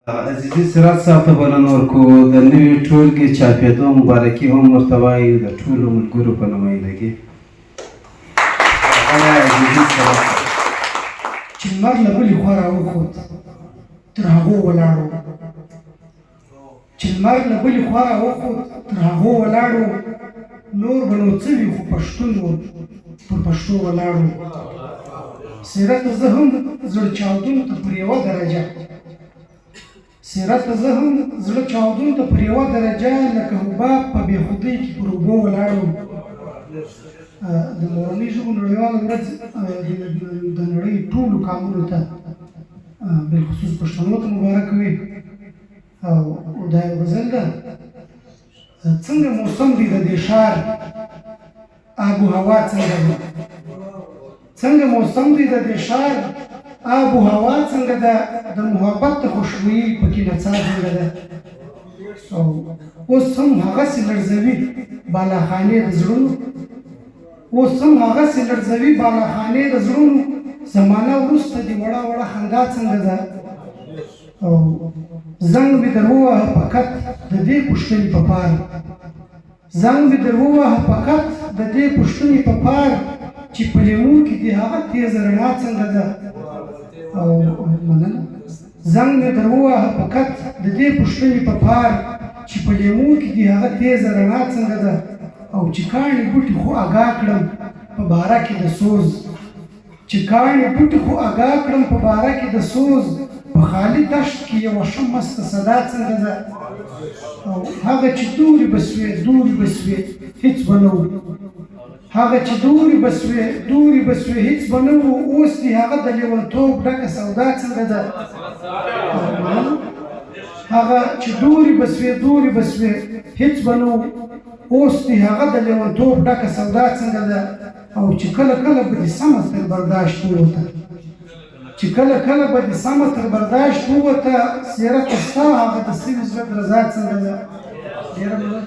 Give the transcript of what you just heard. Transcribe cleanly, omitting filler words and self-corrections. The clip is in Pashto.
عزیزي سراج صاحب ته بلنه ورکوو د نوي ټولګې چاپېدو مبارکي هم ورته وایو د ټولو ملګرو په نمایندګي. چې لمر له بلې خوا راوخوت تر هغو ولاړو، چې لمر له بلې خوا راوخوت تر هغو ولاړو، نور به نو څه وي خو پښتون و پر پښتو ولاړو. سیرت زه هم زړه چاودون ته پر یوه درجه، سیرت زه هم زړه چاودون ته پر یوه درجه، لکه حباب په بېخودۍ کې پر اوبو ولاړو. د مورنۍ ژبو نړیواله ورځ د نړۍ ټولو قامونو ته بالخصوص پښتنو ته مبارک وي. او دا یو غزل ده: څنګه موسم دی د دې ښار، آب و هوا څنګه ده، څنګه موسم دی د دې ښار، آب و هوا څنګه ده، د محبت د خوشبویي پکې نڅا څنګه ده. او اوس هم هغسې لړزوي بالاخانې د زړونو، اوس هم هغسې لړزوي بالاخانې د زړونو، زمانه وروسته د وړه وړه خندا څنګه ده. او زنګ مې در ووهه فقط د دې پوښتنې په پار، زنګ مې در ووهه فقط د دې پوښتنې په پار، چې په لیمو کې د هغه تیزه رڼا څنګه ده. او مننه. زنګ مې در ووهه فقط د دې پوښتنې په پار، چې په لیمو کې د هغه تیزه رڼا څنګه ده. او چې کاڼي بوټي خو اګا کړم په باره کې د سوز، چې کاڼي بوټي خو اګا کړم په باره کې د سوز، په خالي دشت کې یوه ښه مسته صدا څنګه ده. او هغه چې دورې به سوې دورې به سوې هېڅ به نه وو، هغه چې دورې به سوې دورې به سوې هېڅ به نه وو، اوس دې هغه د لیونتوب ډکه سودا څنګه ده. هغه چې دورې به سوې دورې به سوې هېڅ به نه وو، اوس دې هغه د لیونتوب ډکه سودا څنګه ده. او چې کله کله به دې سمه تر برداشت ووته، چې کله کله به دې سمه تر برداشت ووته، سیرت ستا هغه د سوي زړه درزا څنګه ده. ډېره مننه.